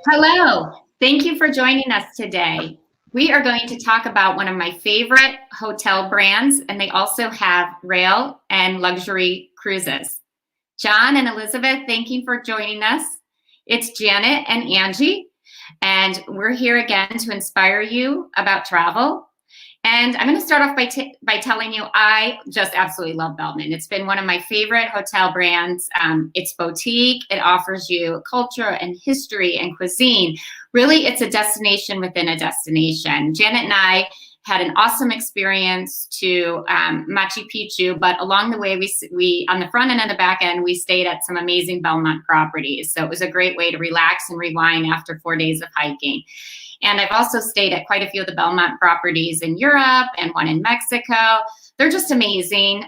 Hello, thank you for joining us today. We are going to talk about one of my favorite hotel brands, and they also have rail and luxury cruises. John and Elizabeth, thank you for joining us. It's Janet and Angie, and we're here again to inspire you about travel. And I'm going to start off by telling you I just absolutely love Belmond. It's been one of my favorite hotel brands. It's boutique. It offers you culture and history and cuisine. Really, it's a destination within a destination. Janet and I had an awesome experience to Machu Picchu, but along the way, we on the front end and the back end, we stayed at some amazing Belmont properties. So it was a great way to relax and rewind after 4 days of hiking. And I've also stayed at quite a few of the Belmont properties in Europe and one in Mexico. They're just amazing.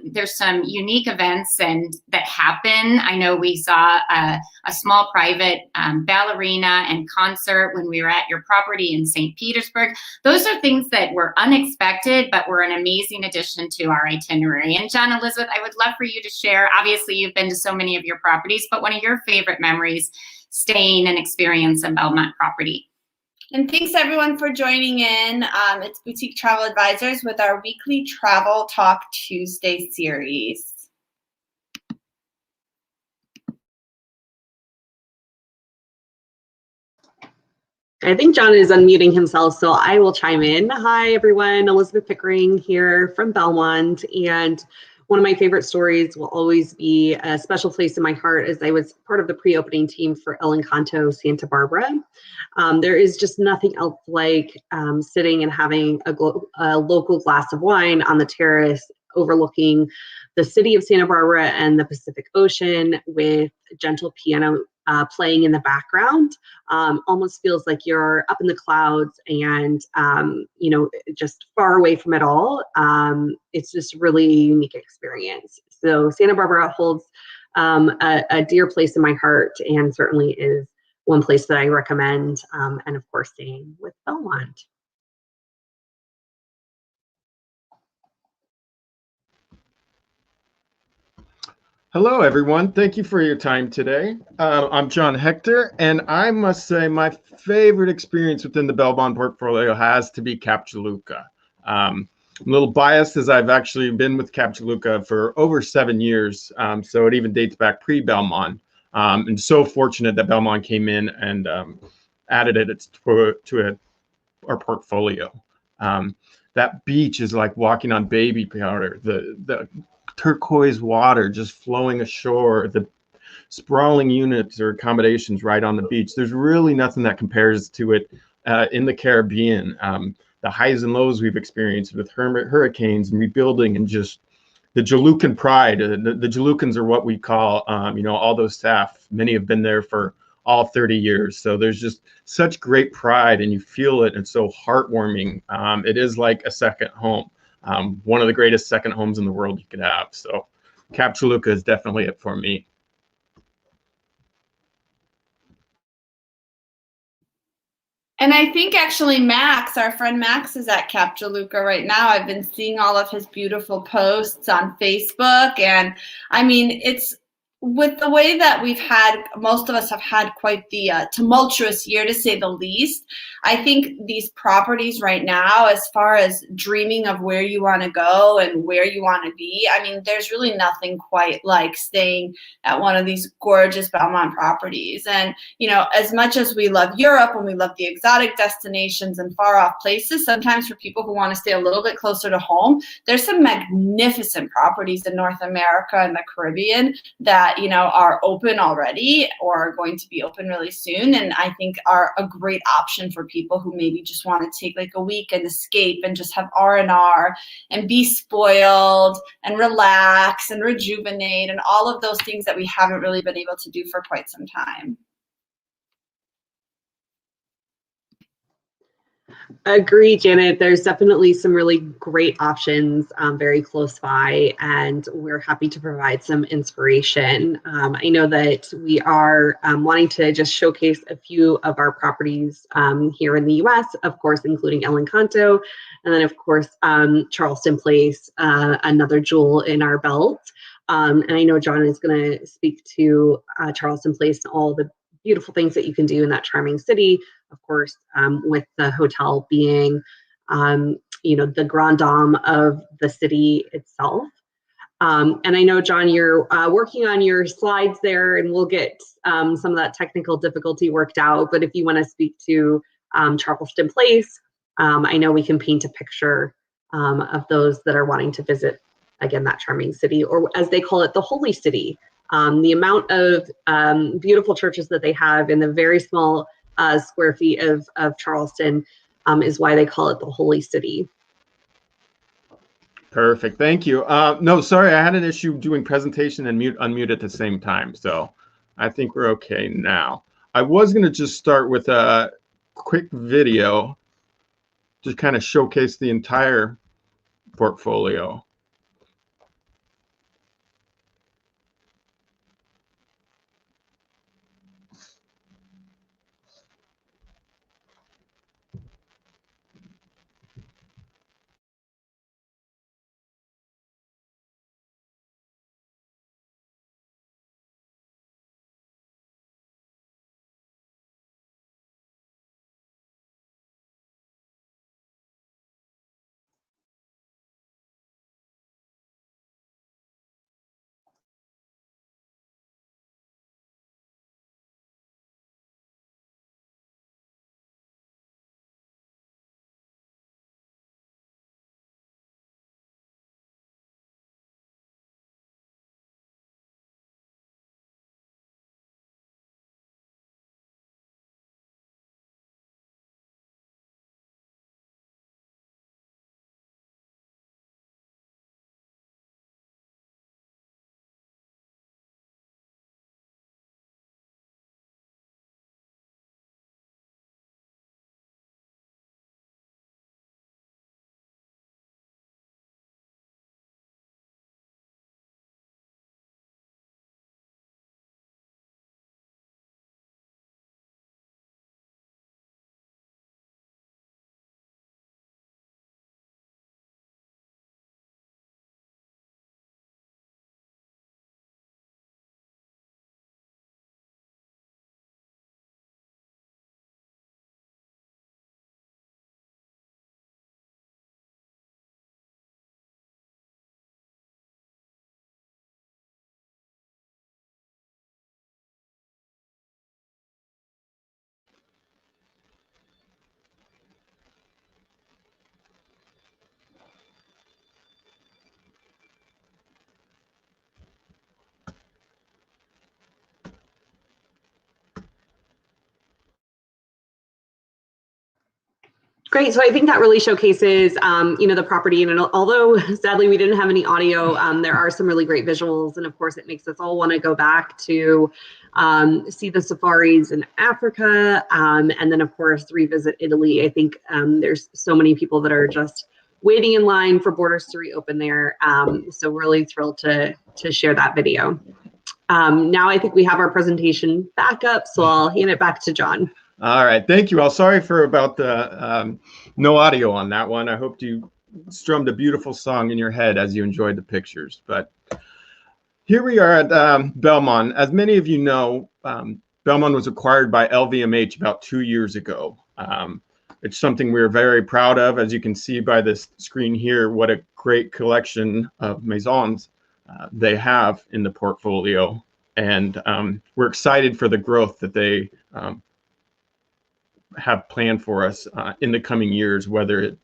There's some unique events that happen. I know we saw a small private ballerina and concert when we were at your property in St. Petersburg. Those are things that were unexpected, but were an amazing addition to our itinerary. And John, Elizabeth, I would love for you to share. Obviously, you've been to so many of your properties, but one of your favorite memories staying and experience a Belmont property. And thanks everyone for joining in. It's Boutique Travel Advisors with our weekly Travel Talk Tuesday series. I think John is unmuting himself, so I will chime in. Hi everyone, Elizabeth Pickering here from Belmont, and one of my favorite stories will always be a special place in my heart as I was part of the pre-opening team for El Encanto Santa Barbara. There is just nothing else like sitting and having a local glass of wine on the terrace overlooking the city of Santa Barbara and the Pacific Ocean with gentle piano playing in the background. Almost feels like you're up in the clouds and, just far away from it all. It's just really unique experience. So Santa Barbara holds a dear place in my heart and certainly is one place that I recommend, and of course staying with Belmont. Hello, everyone. Thank you for your time today. I'm John Hector, and I must say my favorite experience within the Belmont portfolio has to be Captuluca. I'm a little biased as I've actually been with Captuluca for over 7 years, so it even dates back pre-Belmont. And so fortunate that Belmont came in and added it to our portfolio. That beach is like walking on baby powder. The turquoise water just flowing ashore, the sprawling units or accommodations right on the beach. There's really nothing that compares to it in the Caribbean. The highs and lows we've experienced with hurricanes and rebuilding and just the Jolucan pride. The Jolucans are what we call, all those staff. Many have been there for all 30 years. So there's just such great pride and you feel it. It's so heartwarming. It is like a second home. One of the greatest second homes in the world you could have. So Captuluca is definitely it for me. And I think actually Max, our friend Max, is at Captuluca right now. I've been seeing all of his beautiful posts on Facebook. And I mean, it's with the way that most of us have had quite the tumultuous year, to say the least. I think these properties right now, as far as dreaming of where you want to go and where you want to be, I mean, there's really nothing quite like staying at one of these gorgeous Belmont properties. And, as much as we love Europe and we love the exotic destinations and far off places, sometimes for people who want to stay a little bit closer to home, there's some magnificent properties in North America and the Caribbean that are open already or are going to be open really soon, and I think are a great option for people who maybe just want to take like a week and escape and just have R&R and be spoiled and relax and rejuvenate and all of those things that we haven't really been able to do for quite some time. Agree, Janet. There's definitely some really great options very close by, and we're happy to provide some inspiration. I know that we are wanting to just showcase a few of our properties here in the US, of course, including El Encanto, and then of course, Charleston Place, another jewel in our belt. And I know John is going to speak to Charleston Place and all the beautiful things that you can do in that charming city. Of course, with the hotel being, the grand dame of the city itself. And I know, John, you're working on your slides there, and we'll get some of that technical difficulty worked out. But if you want to speak to Charleston Place, I know we can paint a picture of those that are wanting to visit, again, that charming city, or as they call it, the Holy City. The amount of beautiful churches that they have in the very small square feet of Charleston is why they call it the Holy City. Perfect. Thank you. No, sorry, I had an issue doing presentation and unmute at the same time. So I think we're okay now. I was going to just start with a quick video to kind of showcase the entire portfolio. Great. So I think that really showcases, the property. And although sadly we didn't have any audio, there are some really great visuals. And of course, it makes us all want to go back to see the safaris in Africa, and then of course revisit Italy. I think there's so many people that are just waiting in line for borders to reopen there. So really thrilled to share that video. Now I think we have our presentation back up, so I'll hand it back to John. All right, thank you all. Sorry for about the no audio on that one. I hope you strummed a beautiful song in your head as you enjoyed the pictures. But here we are at Belmont. As many of you know, Belmont was acquired by LVMH about 2 years ago. It's something we're very proud of. As you can see by this screen here, what a great collection of maisons they have in the portfolio. And we're excited for the growth that they have planned for us in the coming years, whether it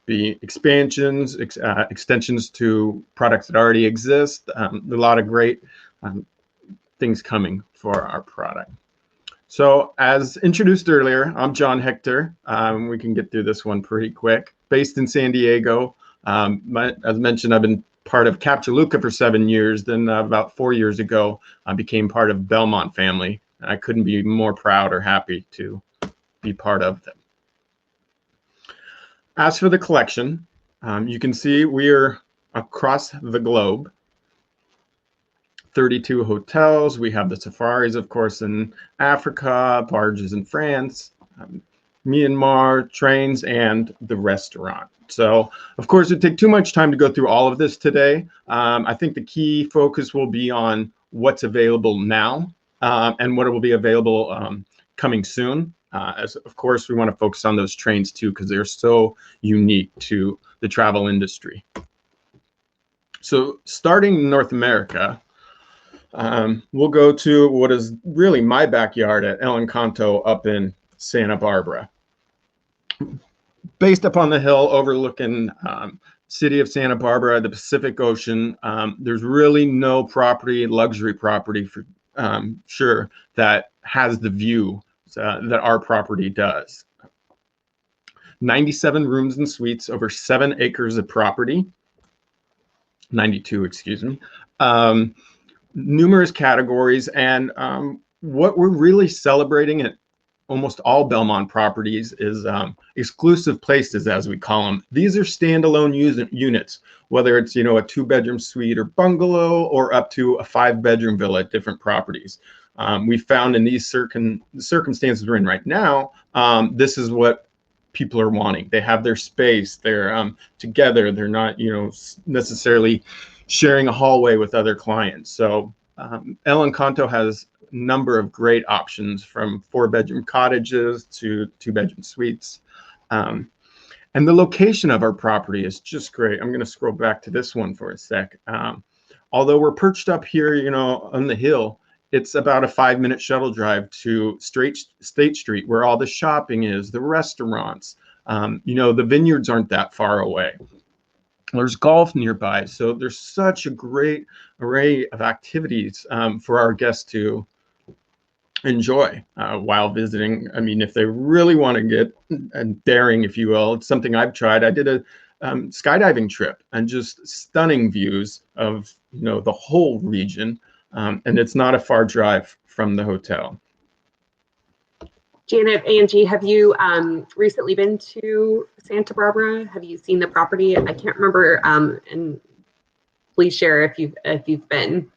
be expansions, extensions to products that already exist. A lot of great things coming for our product. So as introduced earlier, I'm John Hector. We can get through this one pretty quick. Based in San Diego. As mentioned, I've been part of Captuluca for 7 years. Then about 4 years ago, I became part of Belmont family. I couldn't be more proud or happy to be part of them. As for the collection, you can see we're across the globe. 32 hotels. We have the safaris, of course, in Africa, barges in France, Myanmar, trains, and the restaurant. So, of course, it'd take too much time to go through all of this today. I think the key focus will be on what's available now and what will be available coming soon. As of course, we want to focus on those trains too, because they're so unique to the travel industry. So starting in North America, we'll go to what is really my backyard at El Encanto up in Santa Barbara. Based upon the hill overlooking city of Santa Barbara, the Pacific Ocean, there's really no property, luxury property for sure, that has the view that our property does. 97 rooms and suites, over 7 acres of property. 92, excuse me. Numerous categories, and what we're really celebrating at almost all Belmont properties is exclusive places, as we call them. These are standalone units, whether it's, you know, a 2-bedroom suite or bungalow, or up to a 5-bedroom villa at different properties. We found in these circumstances we're in right now, this is what people are wanting. They have their space, they're together, they're not, you know, necessarily sharing a hallway with other clients. So El Encanto has a number of great options, from 4-bedroom cottages to 2-bedroom suites. And the location of our property is just great. I'm going to scroll back to this one for a sec. Although we're perched up here, you know, on the hill, it's about a 5-minute shuttle drive to State Street, where all the shopping is, the restaurants. You know, the vineyards aren't that far away. There's golf nearby. So there's such a great array of activities for our guests to enjoy while visiting. I mean, if they really want to get daring, if you will, it's something I've tried. I did a skydiving trip, and just stunning views of, you know, the whole region. And it's not a far drive from the hotel. Janet, Angie, have you recently been to Santa Barbara? Have you seen the property? I can't remember. And please share if you've been.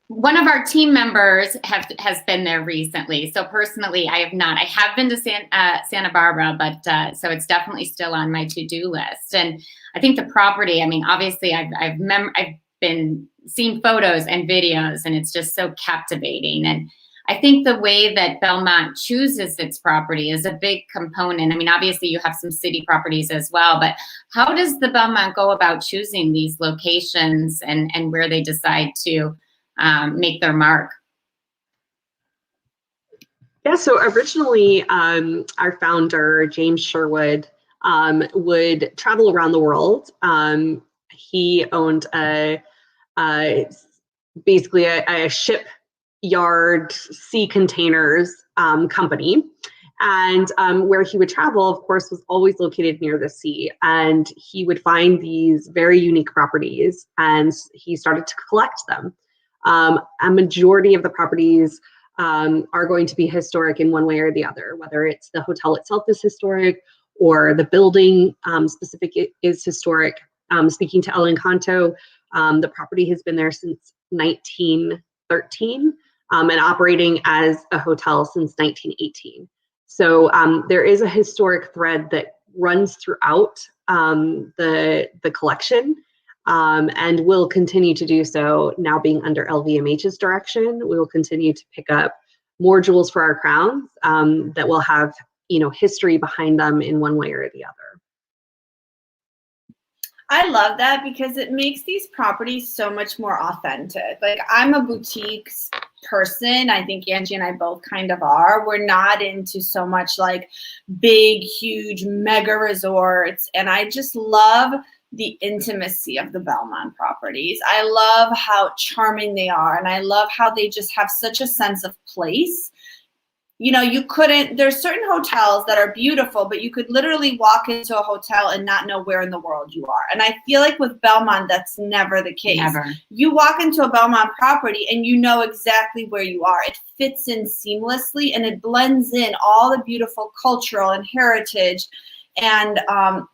One of our team members has been there recently. So personally, I have not. I have been to Santa Barbara, but so it's definitely still on my to-do list. And I think the property, I mean, obviously I've been seeing photos and videos, and it's just so captivating. And I think the way that Belmont chooses its property is a big component. I mean, obviously you have some city properties as well, but how does the Belmont go about choosing these locations and where they decide to make their mark? Yeah, so originally our founder, James Sherwood, would travel around the world. He owned basically a shipyard sea containers company. And where he would travel, of course, was always located near the sea. And he would find these very unique properties, and he started to collect them. A majority of the properties are going to be historic in one way or the other, whether it's the hotel itself is historic or the building specific is historic. Speaking to El Encanto, the property has been there since 1913 and operating as a hotel since 1918. So there is a historic thread that runs throughout the collection. And will continue to do so now being under LVMH's direction. We will continue to pick up more jewels for our crowns that will have, you know, history behind them in one way or the other. I love that because it makes these properties so much more authentic. Like, I'm a boutique person. I think Angie and I both kind of are. We're not into so much like big, huge mega resorts. And I just love the intimacy of the Belmont properties. I love how charming they are. And I love how they just have such a sense of place. You know, there's certain hotels that are beautiful, but you could literally walk into a hotel and not know where in the world you are. And I feel like with Belmont, that's never the case. Never. You walk into a Belmont property and you know exactly where you are. It fits in seamlessly and it blends in all the beautiful cultural and heritage and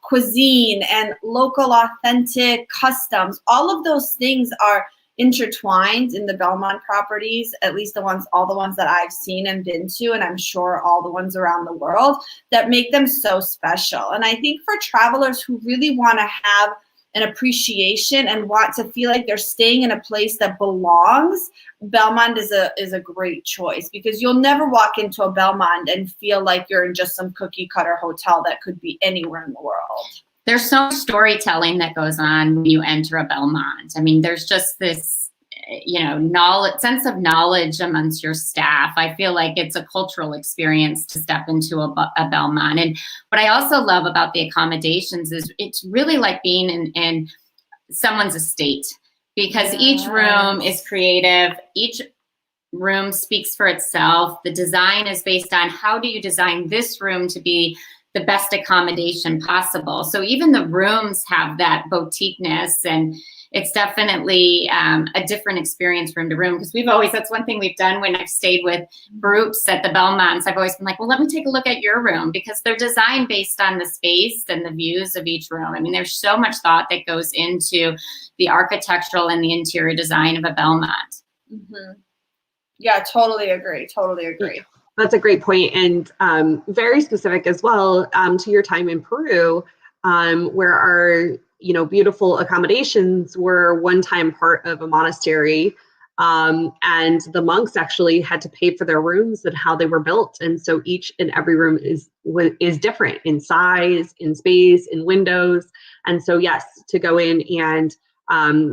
cuisine and local authentic customs. All of those things are intertwined in the Belmont properties, at least all the ones that I've seen and been to, and I'm sure all the ones around the world, that make them so special. And I think for travelers who really want to have an appreciation and want to feel like they're staying in a place that belongs, Belmond is a great choice, because you'll never walk into a Belmond and feel like you're in just some cookie cutter hotel that could be anywhere in the world. There's so much storytelling that goes on when you enter a Belmont. I mean, there's just this, sense of knowledge amongst your staff. I feel like it's a cultural experience to step into a Belmont. And what I also love about the accommodations is it's really like being in someone's estate, because each room is creative. Each room speaks for itself. The design is based on how do you design this room to be the best accommodation possible. So even the rooms have that boutiqueness, and it's definitely a different experience room to room, because that's one thing we've done when I've stayed with groups at the Belmonts. I've always been like, well, let me take a look at your room, because they're designed based on the space and the views of each room. I mean, there's so much thought that goes into the architectural and the interior design of a Belmont. Mm-hmm. Yeah, totally agree. Totally agree. That's a great point, and very specific as well to your time in Peru, where our beautiful accommodations were one time part of a monastery, and the monks actually had to pay for their rooms and how they were built, and so each and every room is different in size, in space, in windows, and so yes, to go in and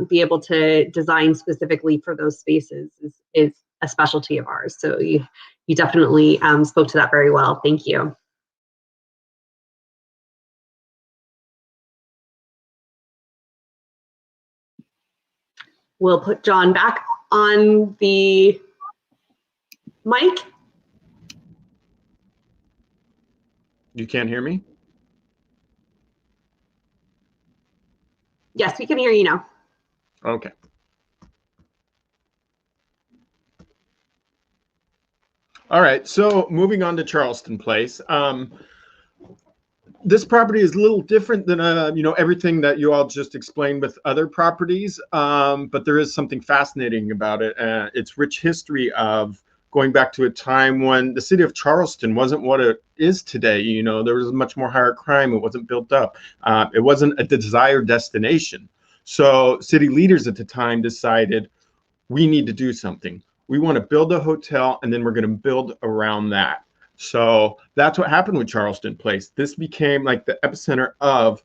be able to design specifically for those spaces is a specialty of ours. So you definitely spoke to that very well. Thank you. We'll put John back on the mic. You can't hear me? Yes, we can hear you now. Okay. All right, so moving on to Charleston Place. This property is a little different than everything that you all just explained with other properties, but there is something fascinating about it. Its rich history of going back to a time when the city of Charleston wasn't what it is today. There was much more higher crime. It wasn't built up. It wasn't a desired destination. So city leaders at the time decided, we need to do something. We want to build a hotel, and then we're going to build around that. So that's what happened with Charleston Place. This became like the epicenter of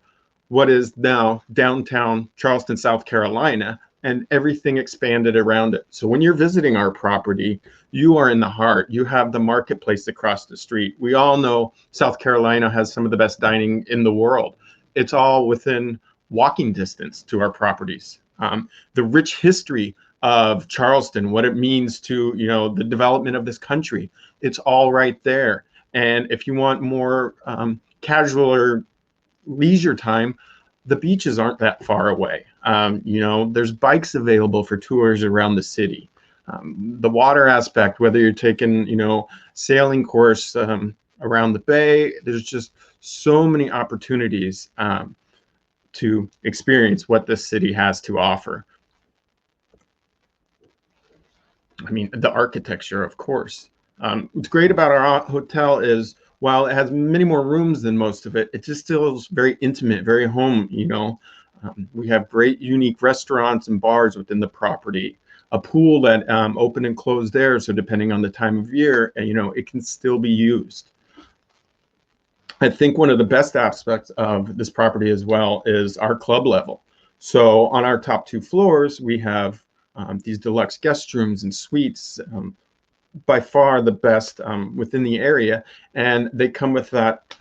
what is now downtown Charleston, South Carolina, and everything expanded around it. So when you're visiting our property, you are in the heart. You have the marketplace across the street. We all know South Carolina has some of the best dining in the world. It's all within walking distance to our properties. The rich history of Charleston, what it means to the development of this country, it's all right there. And if you want more casual or leisure time, the beaches aren't that far away. There's bikes available for tours around the city. The water aspect, whether you're taking sailing course around the bay, there's just so many opportunities to experience what this city has to offer. I mean, the architecture, of course. What's great about our hotel is, while it has many more rooms than most of it, it just still is very intimate, very home. We have great, unique restaurants and bars within the property. A pool that open and closed there, so depending on the time of year, it can still be used. I think one of the best aspects of this property as well is our club level. So on our top 2 floors, we have these deluxe guest rooms and suites, by far the best within the area. And they come with that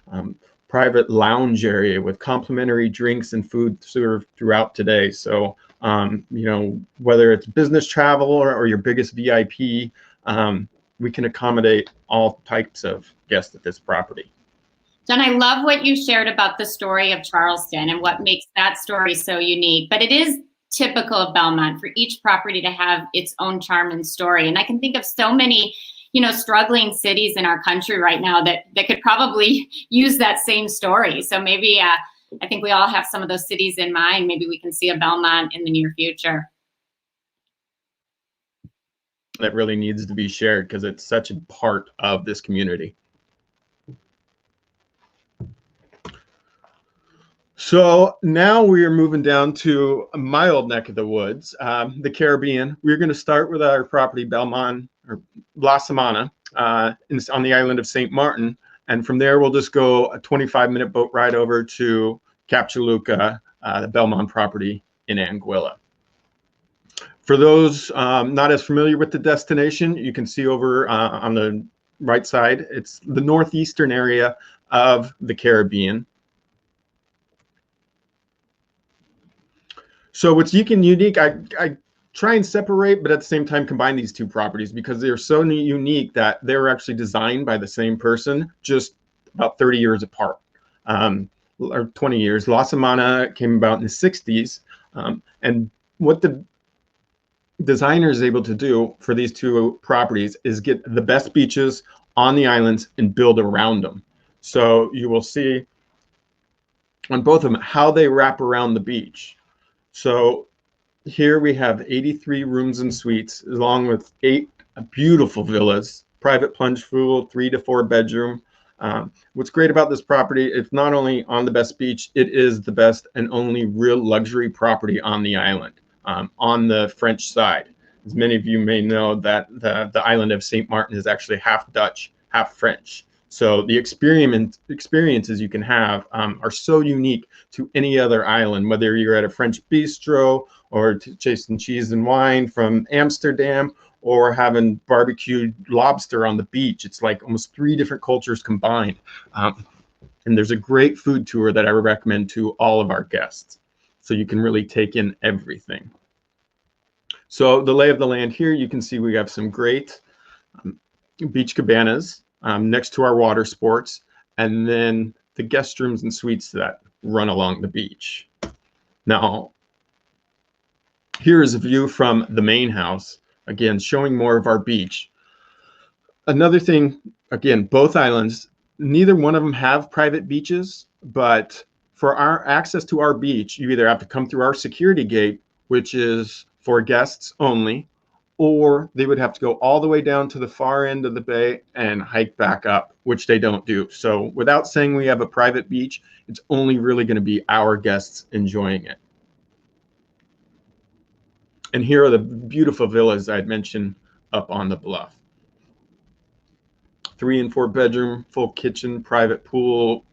private lounge area with complimentary drinks and food served throughout today. So, whether it's business travel or your biggest VIP, we can accommodate all types of guests at this property. John, I love what you shared about the story of Charleston and what makes that story so unique. But it is typical of Belmont for each property to have its own charm and story. And I can think of so many, struggling cities in our country right now that could probably use that same story. So maybe I think we all have some of those cities in mind. Maybe we can see a Belmont in the near future. That really needs to be shared because it's such a part of this community. So now we are moving down to my old neck of the woods, the Caribbean. We're going to start with our property, Belmond, or Amana, on the island of St. Martin. And from there, we'll just go a 25-minute boat ride over to Captuluca, the Belmont property in Anguilla. For those not as familiar with the destination, you can see over on the right side, it's the northeastern area of the Caribbean. So what's unique, I try and separate, but at the same time combine these two properties because they're so unique that they were actually designed by the same person, just about 30 years apart, or 20 years. Amana came about in the 60s. And what the designer is able to do for these two properties is get the best beaches on the islands and build around them. So you will see on both of them how they wrap around the beach. So here we have 83 rooms and suites, along with 8 beautiful villas, private plunge pool, 3 to 4 bedroom. What's great about this property, it's not only on the best beach, it is the best and only real luxury property on the island, on the French side. As many of you may know, that the island of St. Martin is actually half Dutch, half French. So the experiences you can have are so unique to any other island, whether you're at a French bistro or chasing cheese and wine from Amsterdam or having barbecued lobster on the beach. It's like almost 3 different cultures combined. And there's a great food tour that I would recommend to all of our guests. So you can really take in everything. So the lay of the land here, you can see we have some great beach cabanas next to our water sports, and then the guest rooms and suites that run along the beach. Now, here is a view from the main house, again, showing more of our beach. Another thing, again, both islands, neither one of them have private beaches, but for our access to our beach, you either have to come through our security gate, which is for guests only, or they would have to go all the way down to the far end of the bay and hike back up, which they don't do. So without saying we have a private beach, it's only really going to be our guests enjoying it. And here are the beautiful villas I'd mentioned up on the bluff. 3 and 4 bedroom, full kitchen, private pool,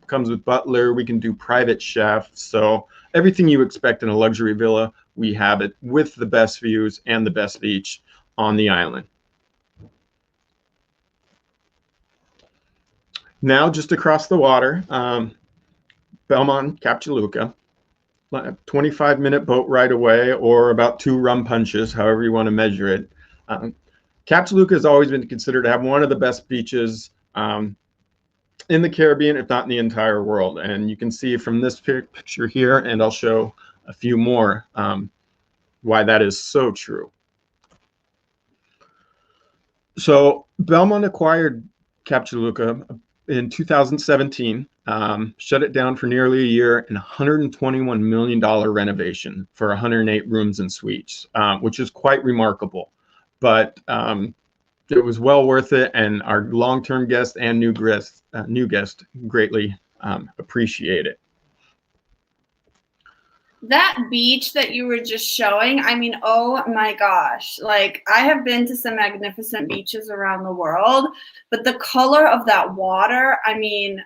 comes with butler. We can do private chef. So everything you expect in a luxury villa, we have it with the best views and the best beach on the island. Now just across the water, Belmont Captuluca, 25-minute boat ride away, or about 2 rum punches, however you want to measure it. Captuluca has always been considered to have one of the best beaches in the Caribbean, if not in the entire world. And you can see from this picture here, and I'll show a few more, why that is so true. So Belmont acquired Captuluca in 2017, shut it down for nearly a year, and $121 million renovation for 108 rooms and suites, which is quite remarkable. But it was well worth it, and our long-term guests and new guests greatly appreciate it. That beach that you were just showing, I mean, oh my gosh. Like, I have been to some magnificent beaches around the world, but the color of that water, I mean,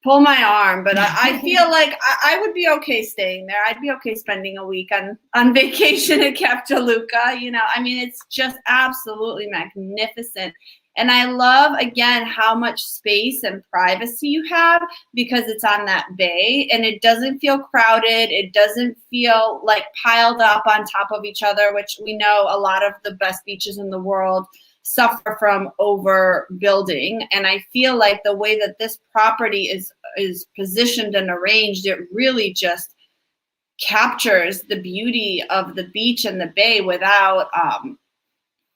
pull my arm. But I feel like I would be okay staying there. I'd be okay spending a week on vacation at Captuluca. You know, I mean, it's just absolutely magnificent. And I love, again, how much space and privacy you have because it's on that bay and it doesn't feel crowded. It doesn't feel like piled up on top of each other, which we know a lot of the best beaches in the world suffer from overbuilding. And I feel like the way that this property is positioned and arranged, it really just captures the beauty of the beach and the bay without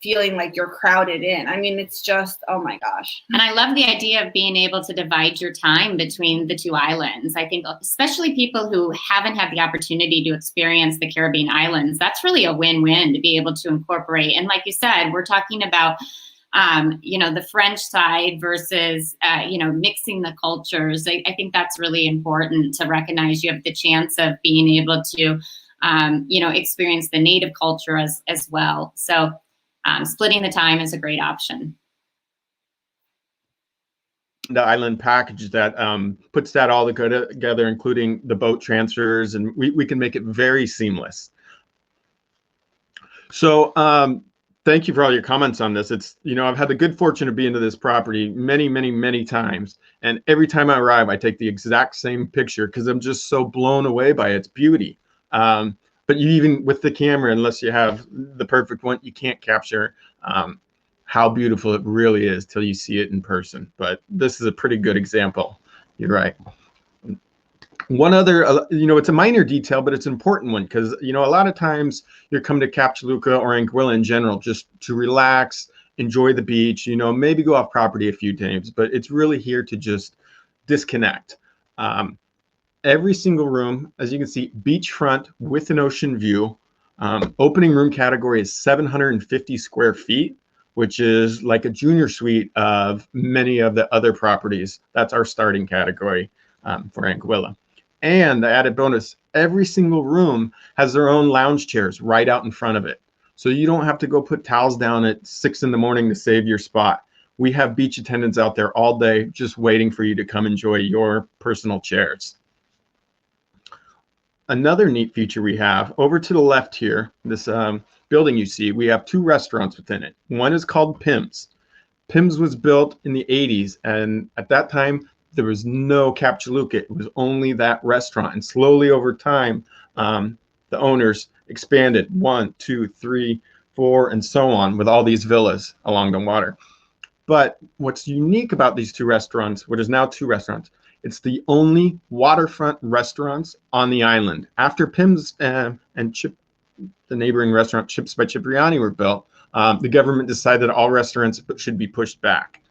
feeling like you're crowded in. I mean, it's just, oh my gosh. And I love the idea of being able to divide your time between the 2 islands. I think especially people who haven't had the opportunity to experience the Caribbean islands, that's really a win-win to be able to incorporate. And like you said, we're talking about the French side versus, mixing the cultures. I think that's really important to recognize you have the chance of being able to, experience the native culture as well. So splitting the time is a great option. The island package that puts that all together, including the boat transfers, and we can make it very seamless. So thank you for all your comments on this. It's, I've had the good fortune of being to this property many, many, many times. And every time I arrive, I take the exact same picture because I'm just so blown away by its beauty. But you, even with the camera, unless you have the perfect one, you can't capture how beautiful it really is till you see it in person. But this is a pretty good example. You're right. One other, it's a minor detail, but it's an important one because, a lot of times you're coming to Captuluca or Anguilla in general just to relax, enjoy the beach, maybe go off property a few times, but it's really here to just disconnect. Every single room, as you can see, beachfront with an ocean view. Opening room category is 750 square feet, which is like a junior suite of many of the other properties. That's our starting category for Anguilla. And the added bonus, every single room has their own lounge chairs right out in front of it. So you don't have to go put towels down at 6 in the morning to save your spot. We have beach attendants out there all day just waiting for you to come enjoy your personal chairs. Another neat feature we have over to the left here, this building you see, we have 2 restaurants within it. One is called Pim's. Pim's was built in the 80s, and at that time, there was no Captuluca. It was only that restaurant. And slowly over time, the owners expanded 1, 2, 3, 4, and so on with all these villas along the water. But what's unique about these 2 restaurants, what is now 2 restaurants, it's the only waterfront restaurants on the island. After Pim's and the neighboring restaurant Chips by Cipriani were built, the government decided all restaurants should be pushed back,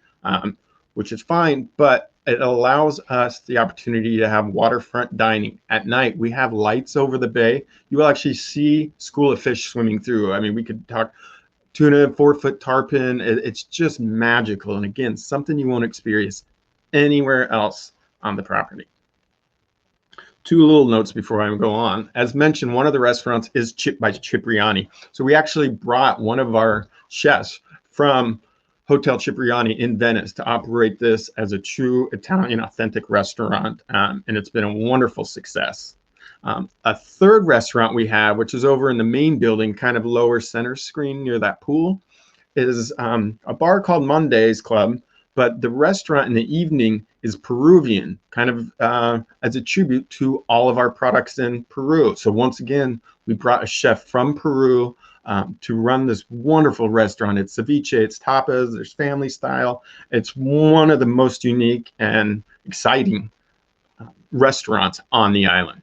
which is fine, but it allows us the opportunity to have waterfront dining. At night, we have lights over the bay. You will actually see school of fish swimming through. I mean, we could talk tuna, 4-foot tarpon. It's just magical. And again, something you won't experience anywhere else on the property. 2 little notes before I go on. As mentioned, one of the restaurants is Chip by Cipriani. So we actually brought one of our chefs from Hotel Cipriani in Venice to operate this as a true Italian authentic restaurant, and it's been a wonderful success. A third restaurant we have, which is over in the main building, kind of lower center screen near that pool, is a bar called Monday's Club, but the restaurant in the evening is Peruvian, kind of as a tribute to all of our products in Peru. So once again, we brought a chef from Peru to run this wonderful restaurant. It's ceviche, it's tapas, there's family style. It's one of the most unique and exciting restaurants on the island.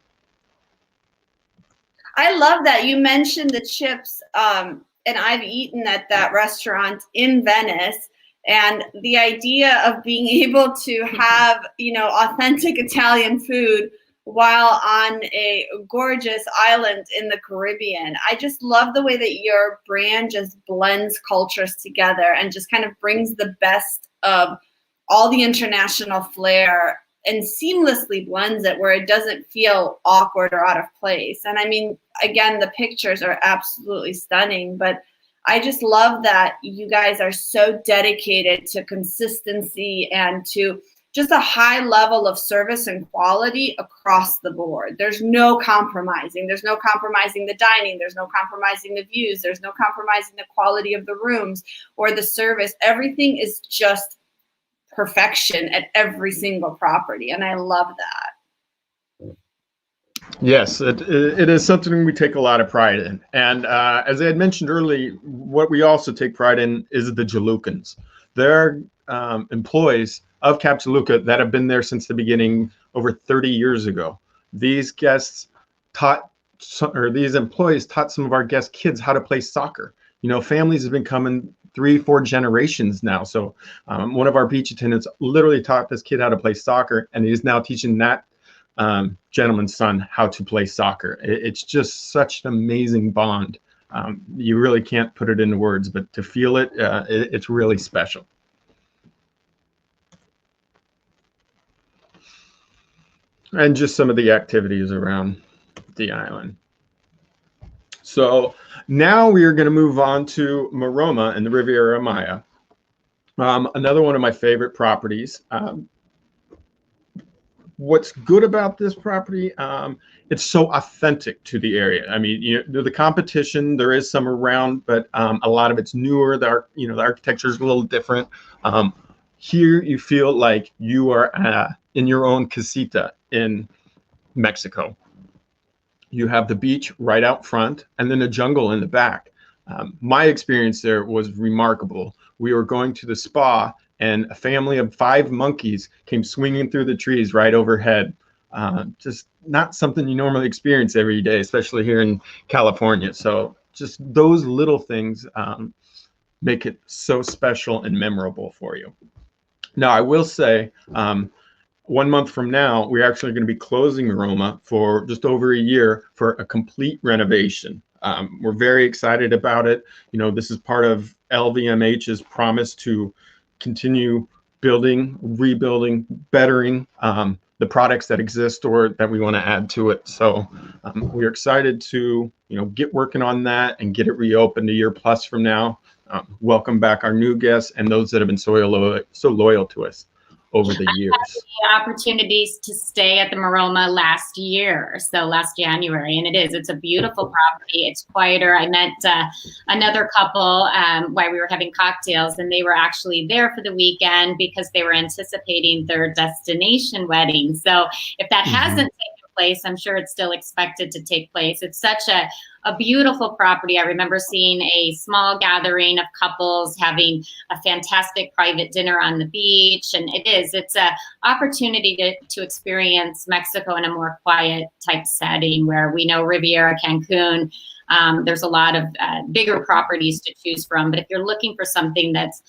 I love that you mentioned the chips, and I've eaten at that restaurant in Venice. And the idea of being able to have, authentic Italian food while on a gorgeous island in the Caribbean. I just love the way that your brand just blends cultures together and just kind of brings the best of all the international flair and seamlessly blends it where it doesn't feel awkward or out of place. And I mean, again, the pictures are absolutely stunning, but I just love that you guys are so dedicated to consistency and to just a high level of service and quality across the board. There's no compromising. There's no compromising the dining. There's no compromising the views. There's no compromising the quality of the rooms or the service. Everything is just perfection at every single property. And I love that. Yes, it is something we take a lot of pride in. And as I had mentioned earlier, what we also take pride in is the Jalucans. They're employees of Captuluca that have been there since the beginning over 30 years ago. These guests these employees taught some of our guest kids how to play soccer. Families have been coming 3-4 generations now. So one of our beach attendants literally taught this kid how to play soccer, and he's now teaching that gentleman's son how to play soccer. It's just such an amazing bond You really can't put it into words, but to feel it, it's really special. And just some of the activities around the island. So now we are going to move on to Maroma and the Riviera Maya. Another one of my favorite properties. What's good about this property, it's so authentic to the area. I mean, you know, the competition, there is some around, but a lot of it's newer. The architecture is a little different. Here you feel like you are in your own casita in Mexico. You have the beach right out front and then a jungle in the back. My experience there was remarkable. We were going to the spa and a family of 5 monkeys came swinging through the trees right overhead. Just not something you normally experience every day, especially here in California. So just those little things make it so special and memorable for you. Now, I will say, 1 month from now, we're actually going to be closing Maroma for just over a year for a complete renovation. We're very excited about it. You know, this is part of LVMH's promise to continue building, rebuilding, bettering the products that exist or that we want to add to it. So we're excited to, you know, get working on that and get it reopened a year plus from now. Welcome back our new guests and those that have been so loyal to us over the years. I had the opportunities to stay at the Maroma last year, so last January, and it's a beautiful property. It's quieter. I met another couple while we were having cocktails, and they were actually there for the weekend because they were anticipating their destination wedding. So if that hasn't taken place, I'm sure it's still expected to take place. It's such a beautiful property. I remember seeing a small gathering of couples having a fantastic private dinner on the beach. And it's a opportunity to experience Mexico in a more quiet type setting where we know Riviera, Cancun, there's a lot of bigger properties to choose from. But if you're looking for something that's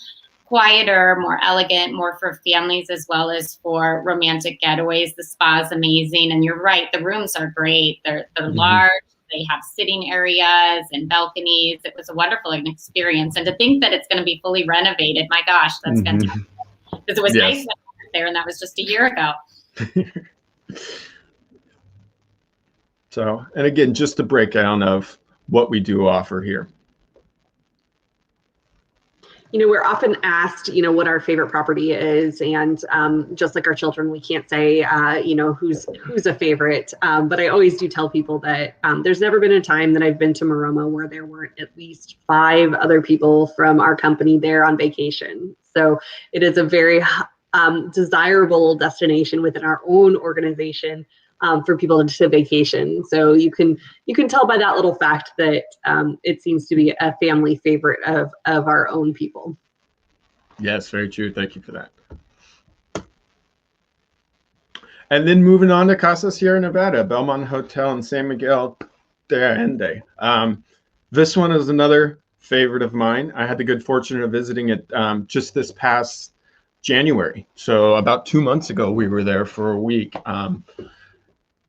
quieter, more elegant, more for families as well as for romantic getaways, the spa is amazing. And you're right, the rooms are great. They're large. They have sitting areas and balconies. It was a wonderful experience. And to think that it's going to be fully renovated, my gosh, that's fantastic. Because it was nice when I was there, and that was just a year ago. So, and again, just a breakdown of what we do offer here. You know, we're often asked, you know, what our favorite property is, and just like our children, we can't say, you know, who's a favorite. But I always do tell people that there's never been a time that I've been to Maroma where there weren't at least 5 other people from our company there on vacation. So it is a very desirable destination within our own organization for people to vacation. So you can tell by that little fact that it seems to be a family favorite of our own people. Yes, very true. Thank you for that. And then moving on to Casa Sierra Nevada, Belmont Hotel in San Miguel de Allende. This one is another favorite of mine. I had the good fortune of visiting it just this past January. So about 2 months ago, we were there for a week.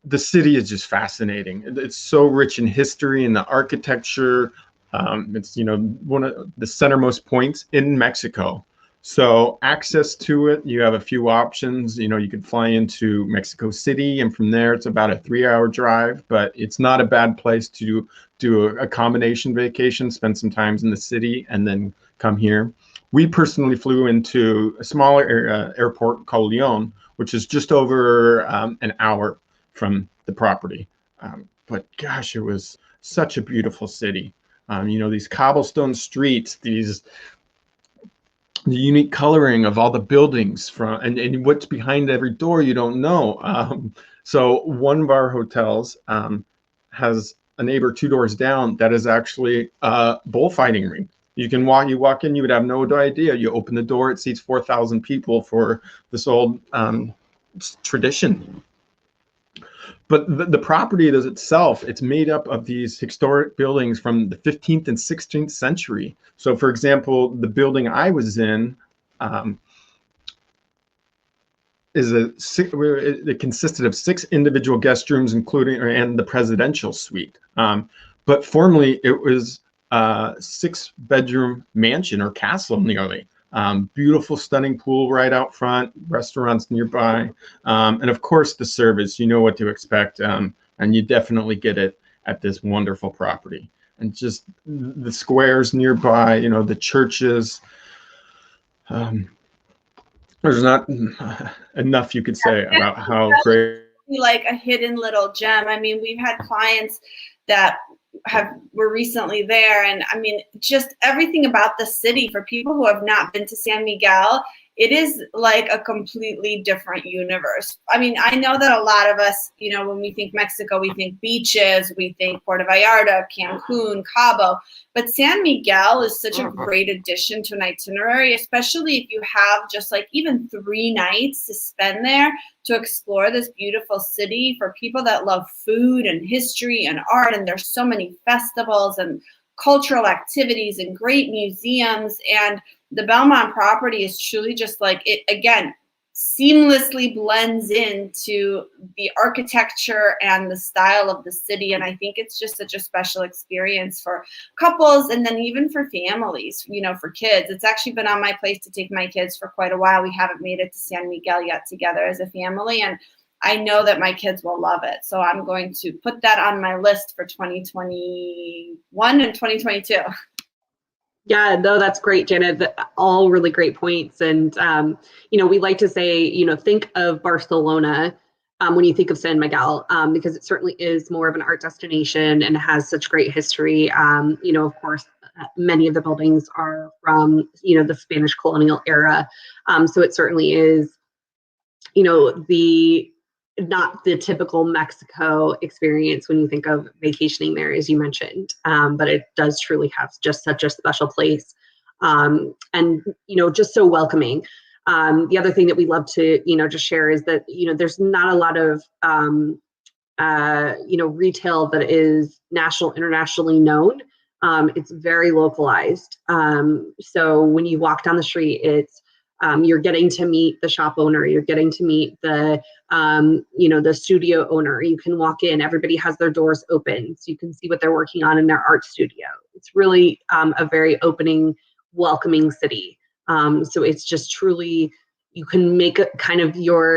The city is just fascinating. It's so rich in history and the architecture. It's, you know, one of the centermost points in Mexico. So access to it, you have a few options. You know, you could fly into Mexico City, and from there it's about a 3-hour drive, but it's not a bad place to do a combination vacation, spend some time in the city and then come here. We personally flew into a smaller airport called León, which is just over an hour from the property. But gosh, it was such a beautiful city. You know, these cobblestone streets, the unique coloring of all the buildings and what's behind every door, you don't know. So one of our hotels has a neighbor 2 doors down that is actually a bullfighting ring. You walk in, you would have no idea. You open the door, it seats 4,000 people for this old tradition. But the property itself, it's made up of these historic buildings from the 15th and 16th century. So, for example, the building I was in it consisted of 6 individual guest rooms, and the presidential suite. But formerly, it was 6-bedroom mansion or castle nearly. Beautiful, stunning pool right out front, restaurants nearby, and of course the service. You know what to expect, and you definitely get it at this wonderful property. And just the squares nearby, you know, the churches. There's not enough you could say about how great. Like a hidden little gem. I mean, we've had clients that were recently there, and I mean, just everything about the city for people who have not been to San Miguel, it is like a completely different universe. I mean, I know that a lot of us, you know, when we think Mexico, we think beaches, we think Puerto Vallarta, Cancun, Cabo, but San Miguel is such a great addition to an itinerary, especially if you have just like even 3 nights to spend there to explore this beautiful city for people that love food and history and art. And there's so many festivals and cultural activities and great museums. And the Belmont property is truly just like, it again seamlessly blends into the architecture and the style of the city. And I think it's just such a special experience for couples, and then even for families, you know, for kids. It's actually been on my plate to take my kids for quite a while. We haven't made it to San Miguel yet together as a family, and I know that my kids will love it. So I'm going to put that on my list for 2021 and 2022. Yeah, no, that's great, Janet. All really great points. And, you know, we like to say, you know, think of Barcelona when you think of San Miguel, because it certainly is more of an art destination and has such great history. You know, of course, many of the buildings are from, you know, the Spanish colonial era. So it certainly is, you know, not the typical Mexico experience when you think of vacationing there, as you mentioned, but it does truly have just such a special place, and, you know, just so welcoming. The other thing that we love to, you know, just share is that, you know, there's not a lot of, you know, retail that is internationally known. It's very localized. So when you walk down the street, it's, you're getting to meet the shop owner, you're getting to meet the, you know, the studio owner. You can walk in, everybody has their doors open, so you can see what they're working on in their art studio. It's really a very opening, welcoming city. So it's just truly, you can make a kind of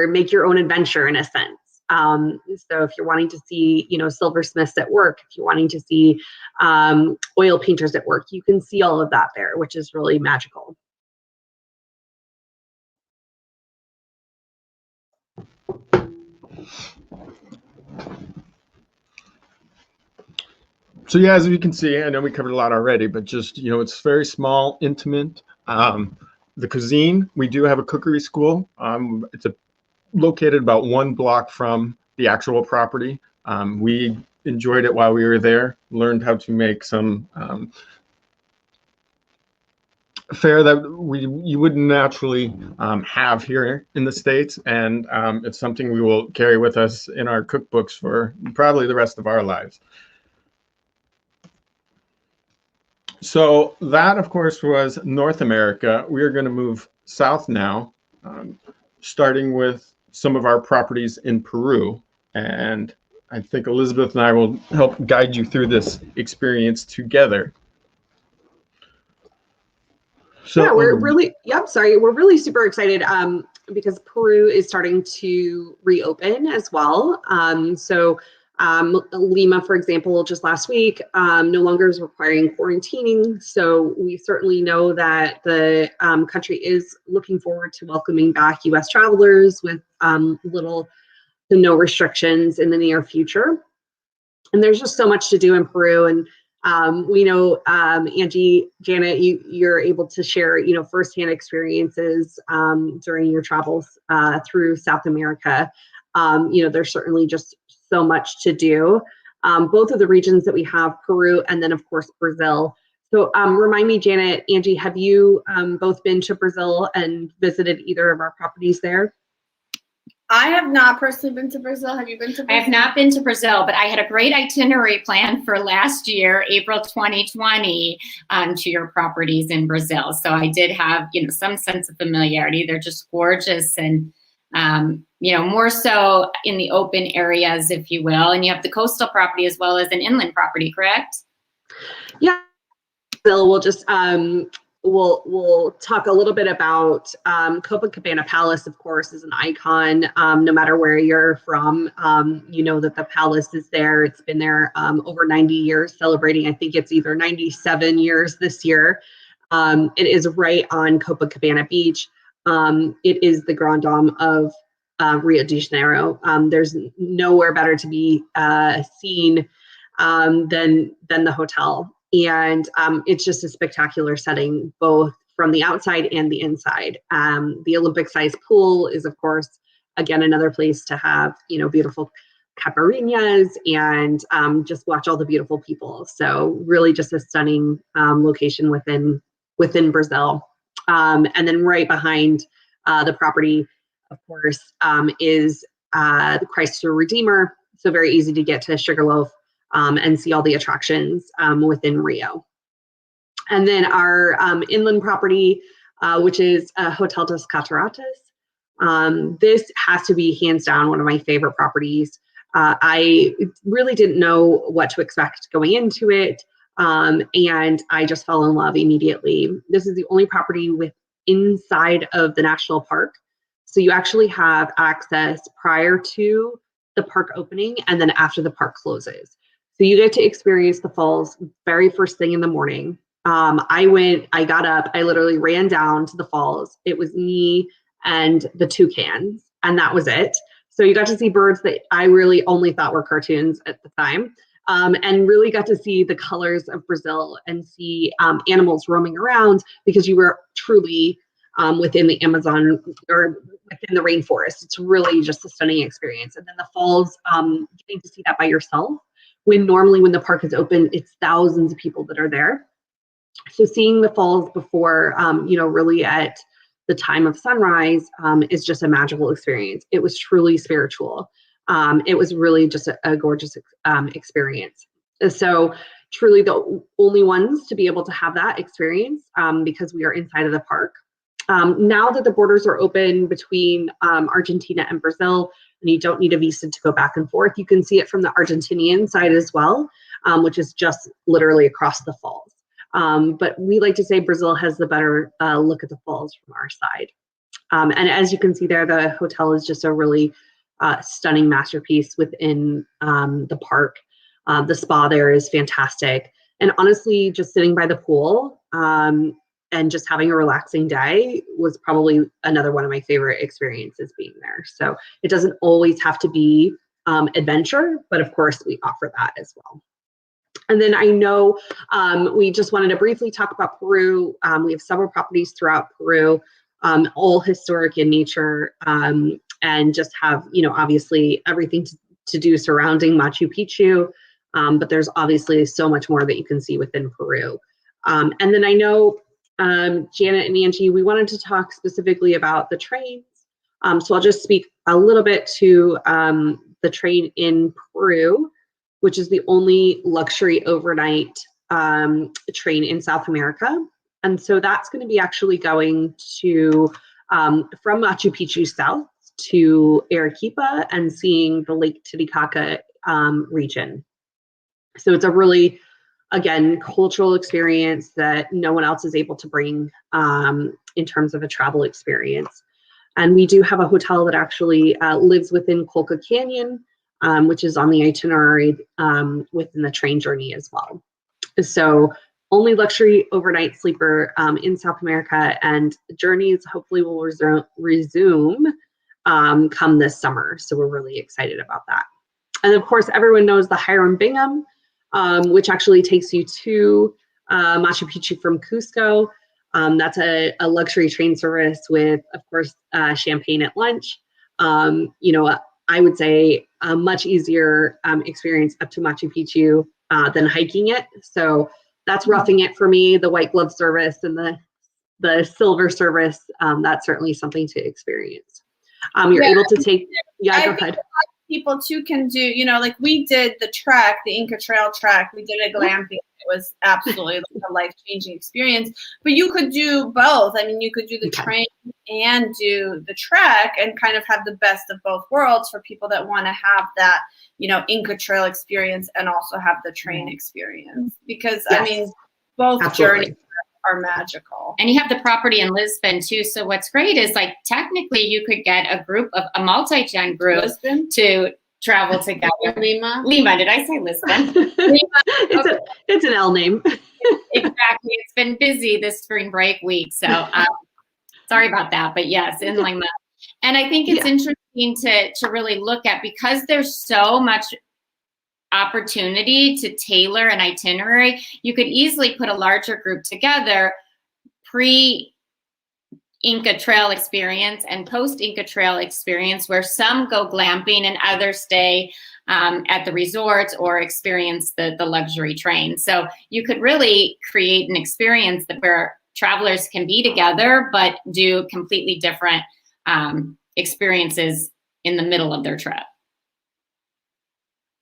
make your own adventure in a sense. So if you're wanting to see, you know, silversmiths at work, if you're wanting to see oil painters at work, you can see all of that there, which is really magical. So yeah, as you can see, I know we covered a lot already, but just, you know, it's very small, intimate. The Cuisine, we do have a cookery school. It's located about 1 block from the actual property. We enjoyed it while we were there, learned how to make some fare that you wouldn't naturally have here in the States, and it's something we will carry with us in our cookbooks for probably the rest of our lives. So that, of course, was North America. We are going to move south now, starting with some of our properties in Peru. And I think Elizabeth and I will help guide you through this experience together. So yeah, we're really super excited because Peru is starting to reopen as well. So Lima, for example, just last week, no longer is requiring quarantining. So we certainly know that the country is looking forward to welcoming back U.S. travelers with little to no restrictions in the near future. And there's just so much to do in Peru. And we know, Angie, Janet, you're able to share, you know, firsthand experiences during your travels through South America. You know, there's certainly just so much to do. Both of the regions that we have, Peru and then of course Brazil. So remind me, Janet, Angie, have you both been to Brazil and visited either of our properties there? I have not personally been to Brazil. Have you been to Brazil? I have not been to Brazil, but I had a great itinerary planned for last year, April 2020, to your properties in Brazil. So I did have, you know, some sense of familiarity. They're just gorgeous and, you know, more so in the open areas, if you will. And you have the coastal property as well as an inland property, correct? Yeah. Brazil, we'll just we'll talk a little bit about Copacabana Palace. Of course, is an icon. No matter where you're from, you know that the palace is there. It's been there over 90 years, celebrating. I think it's either 97 years this year. It is right on Copacabana Beach. It is the Grand Dome of Rio de Janeiro. There's nowhere better to be seen than the hotel. And it's just a spectacular setting, both from the outside and the inside. The Olympic-sized pool is, of course, again, another place to have, you know, beautiful caipirinhas and just watch all the beautiful people. So really just a stunning location within Brazil. And then right behind the property, of course, is the Christ the Redeemer. So very easy to get to Sugarloaf and see all the attractions within Rio. And then our inland property, which is Hotel Des Cateratus. This has to be hands down one of my favorite properties. I really didn't know what to expect going into it, and I just fell in love immediately. This is the only property inside of the national park. So you actually have access prior to the park opening and then after the park closes. So you get to experience the falls very first thing in the morning. I got up, I literally ran down to the falls. It was me and the toucans, and that was it. So you got to see birds that I really only thought were cartoons at the time, and really got to see the colors of Brazil and see animals roaming around, because you were truly within the Amazon or within the rainforest. It's really just a stunning experience. And then the falls, getting to see that by yourself, when normally when the park is open, it's thousands of people that are there. So seeing the falls before, really at the time of sunrise is just a magical experience. It was truly spiritual. It was really just a gorgeous experience. So truly the only ones to be able to have that experience because we are inside of the park. Now that the borders are open between Argentina and Brazil, and you don't need a visa to go back and forth, you can see it from the Argentinian side as well, which is just literally across the falls. But we like to say Brazil has the better look at the falls from our side. And as you can see there, the hotel is just a really stunning masterpiece within the park. The spa there is fantastic. And honestly, just sitting by the pool and just having a relaxing day was probably another one of my favorite experiences being there. So it doesn't always have to be adventure, but of course we offer that as well. And then I know we just wanted to briefly talk about Peru. We have several properties throughout Peru, all historic in nature, and just have, obviously everything to do surrounding Machu Picchu. But there's obviously so much more that you can see within Peru. And then I know Janet and Angie, we wanted to talk specifically about the trains. So I'll just speak a little bit to the train in Peru, which is the only luxury overnight train in South America. And so that's going to be actually going to from Machu Picchu south to Arequipa and seeing the Lake Titicaca region. So it's a really, again, cultural experience that no one else is able to bring in terms of a travel experience. And we do have a hotel that actually lives within Colca Canyon, which is on the itinerary within the train journey as well. So only luxury overnight sleeper in South America, and journeys hopefully will resume come this summer. So we're really excited about that. And of course, everyone knows the Hiram Bingham, which actually takes you to Machu Picchu from Cusco. That's a luxury train service with, of course, champagne at lunch. I would say a much easier experience up to Machu Picchu than hiking it. So that's roughing it for me. The white glove service and the silver service, that's certainly something to experience. You're able to take, go ahead. People too can do, like we did the trek, the Inca Trail trek. We did a glamping. It was absolutely a life-changing experience. But you could do both. I mean, you could do the train and do the trek and kind of have the best of both worlds for people that want to have that, Inca Trail experience and also have the train experience. Because, I mean, both Absolutely. journeys are magical. And you have the property in Lisbon too. So what's great is like technically you could get a multi-gen group Lisbon? to travel together. Lima? Lima, did I say Lisbon? It's an L name. Exactly. It's been busy this spring break week. So sorry about that. But yes, in Lima. And I think it's interesting to really look at, because there's so much opportunity to tailor an itinerary, you could easily put a larger group together pre-Inca Trail experience and post-Inca Trail experience, where some go glamping and others stay at the resorts or experience the luxury train. So you could really create an experience where travelers can be together but do completely different experiences in the middle of their trip.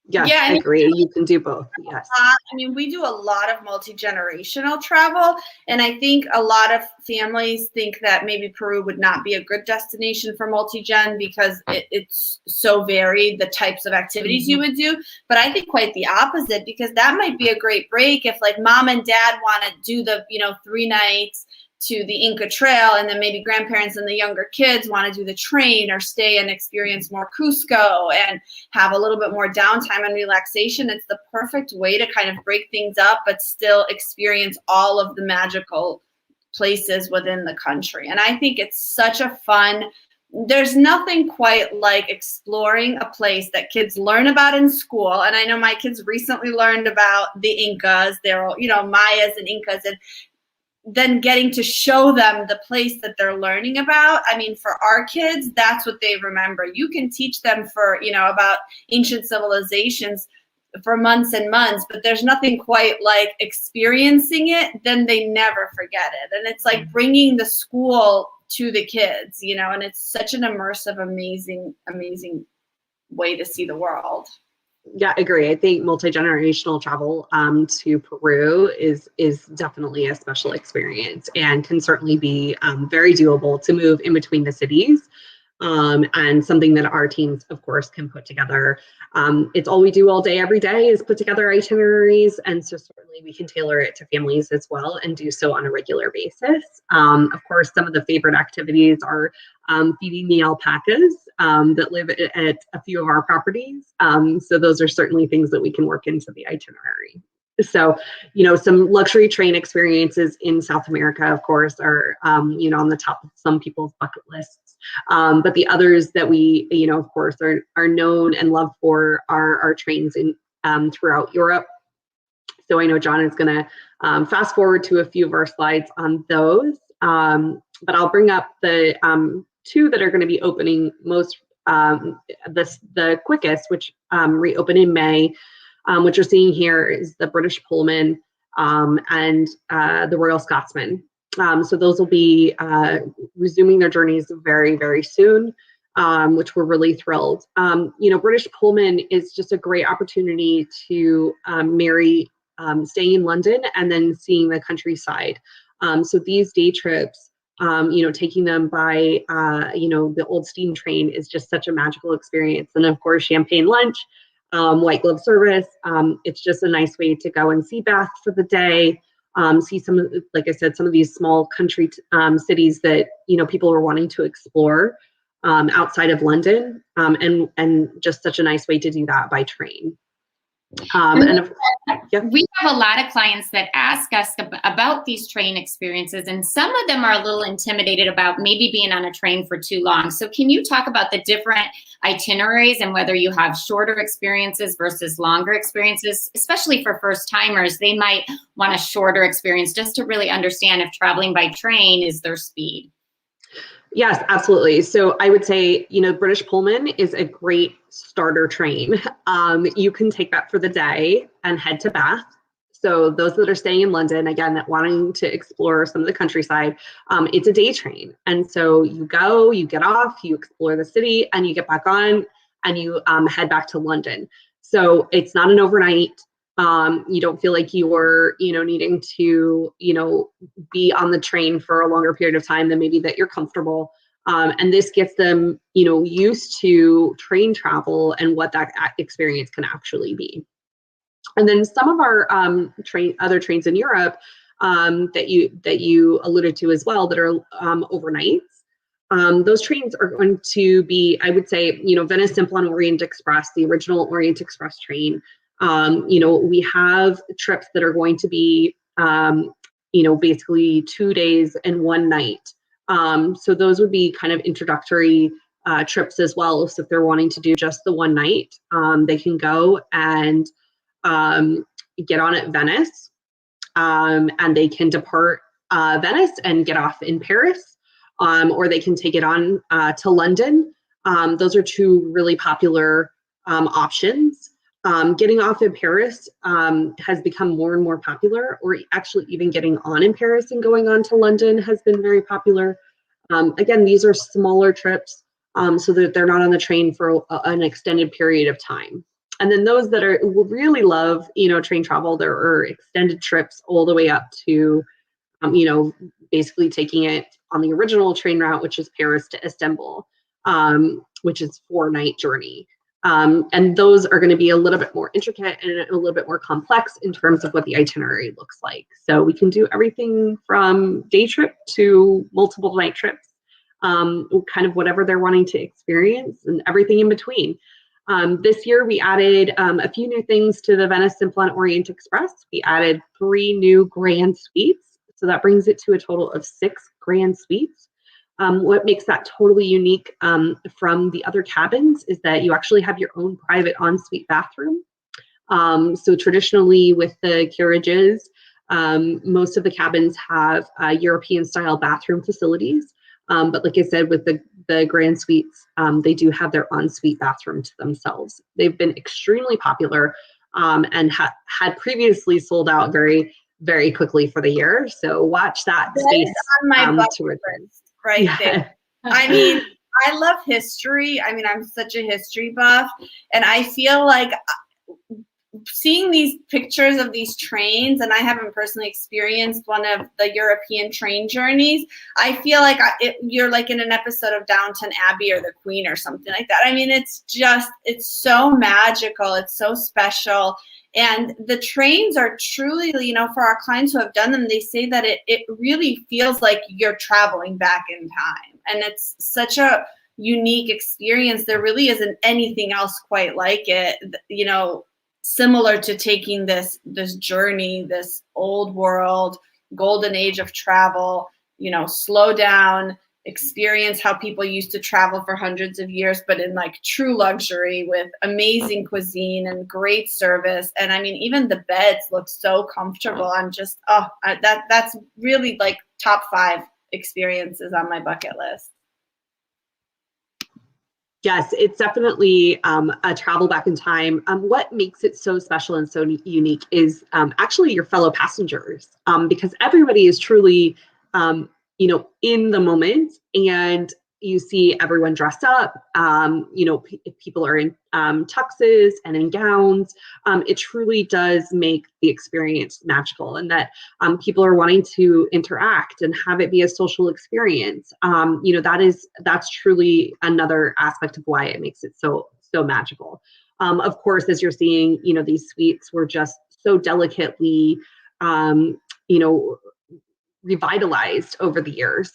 Yes, Yeah, I agree. You can do both. Yes. I mean, we do a lot of multi-generational travel, and I think a lot of families think that maybe Peru would not be a good destination for multi-gen because it's so varied, the types of activities you would do. But I think quite the opposite, because that might be a great break if like mom and dad want to do the 3 nights to the Inca Trail, and then maybe grandparents and the younger kids want to do the train or stay and experience more Cusco and have a little bit more downtime and relaxation. It's the perfect way to kind of break things up, but still experience all of the magical places within the country. And I think it's such a fun, there's nothing quite like exploring a place that kids learn about in school. And I know my kids recently learned about the Incas, they're, Mayas and Incas, and then getting to show them the place that they're learning about. I mean, for our kids, that's what they remember. You can teach them about ancient civilizations for months and months, but there's nothing quite like experiencing it, then they never forget it. And it's like bringing the school to the kids, and it's such an immersive, amazing, amazing way to see the world. Yeah, I agree. I think multi-generational travel to Peru is definitely a special experience and can certainly be very doable to move in between the cities, and something that our teams, of course, can put together. It's all we do all day, every day, is put together itineraries, and so certainly we can tailor it to families as well and do so on a regular basis. Of course, some of the favorite activities are feeding the alpacas that live at a few of our properties. So those are certainly things that we can work into the itinerary. So, some luxury train experiences in South America, of course, are, on the top of some people's bucket lists. But the others that we, of course, are known and loved for are trains in throughout Europe. So I know John is going to fast forward to a few of our slides on those. But I'll bring up the 2 that are going to be opening the quickest, which reopen in May. What you're seeing here is the British Pullman and the Royal Scotsman. So those will be resuming their journeys very, very soon, which we're really thrilled. British Pullman is just a great opportunity to marry staying in London and then seeing the countryside. So these day trips, taking them by, the old steam train is just such a magical experience. And of course, champagne lunch, white glove service. It's just a nice way to go and see Bath for the day. See some of, like I said, some of these small country cities that, people are wanting to explore outside of London. And just such a nice way to do that by train. We have a lot of clients that ask us about these train experiences, and some of them are a little intimidated about maybe being on a train for too long. So can you talk about the different itineraries and whether you have shorter experiences versus longer experiences, especially for first timers? They might want a shorter experience just to really understand if traveling by train is their speed. Yes, absolutely. So I would say, British Pullman is a great starter train. You can take that for the day and head to Bath. So those that are staying in London, again, that wanting to explore some of the countryside, it's a day train. And so you go, you get off, you explore the city, and you get back on and you head back to London. So it's not an overnight. You don't feel like you're, needing to, be on the train for a longer period of time than maybe that you're comfortable. And this gets them, used to train travel and what that experience can actually be. And then some of our other trains in Europe, that you alluded to as well that are overnights. Those trains are going to be, I would say, Venice Simplon Orient Express, the original Orient Express train. We have trips that are going to be, basically 2 days and 1 night. So those would be kind of introductory trips as well. So if they're wanting to do just the 1 night, they can go and get on at Venice, and they can depart Venice and get off in Paris, or they can take it on to London. Those are 2 really popular options. Getting off in Paris has become more and more popular, or actually even getting on in Paris and going on to London has been very popular. Again, these are smaller trips, so that they're not on the train for an extended period of time. And then those that really love, train travel, there are extended trips all the way up to, basically taking it on the original train route, which is Paris to Istanbul, which is 4-night journey. And those are going to be a little bit more intricate and a little bit more complex in terms of what the itinerary looks like. So we can do everything from day trip to multiple night trips, kind of whatever they're wanting to experience, and everything in between. This year we added a few new things to the Venice Simplon Orient Express. We added 3 new grand suites. So that brings it to a total of 6 grand suites. What makes that totally unique from the other cabins is that you actually have your own private ensuite bathroom. So traditionally with the carriages, most of the cabins have European style bathroom facilities. But like I said, with the grand suites, they do have their ensuite bathroom to themselves. They've been extremely popular and had previously sold out very, very quickly for the year. So watch that space on my bucket list right there. I mean, I love history. I mean, I'm such a history buff, and I feel like seeing these pictures of these trains, and I haven't personally experienced one of the European train journeys, I feel like you're like in an episode of Downton Abbey or The Queen or something like that. I mean, it's so magical. It's so special. And the trains are truly, for our clients who have done them, they say that it really feels like you're traveling back in time. And it's such a unique experience. There really isn't anything else quite like it, similar to taking this journey, this old world, golden age of travel, slow down, experience how people used to travel for hundreds of years, but in like true luxury with amazing cuisine and great service. And I mean, even the beds look so comfortable. I'm just, that's really like top 5 experiences on my bucket list. Yes, it's definitely a travel back in time. What makes it so special and so unique is actually your fellow passengers, because everybody is truly, in the moment, and you see everyone dressed up. People are in tuxes and in gowns. It truly does make the experience magical, and that people are wanting to interact and have it be a social experience. That's truly another aspect of why it makes it so magical. Of course, as you're seeing, these suites were just so delicately, revitalized over the years.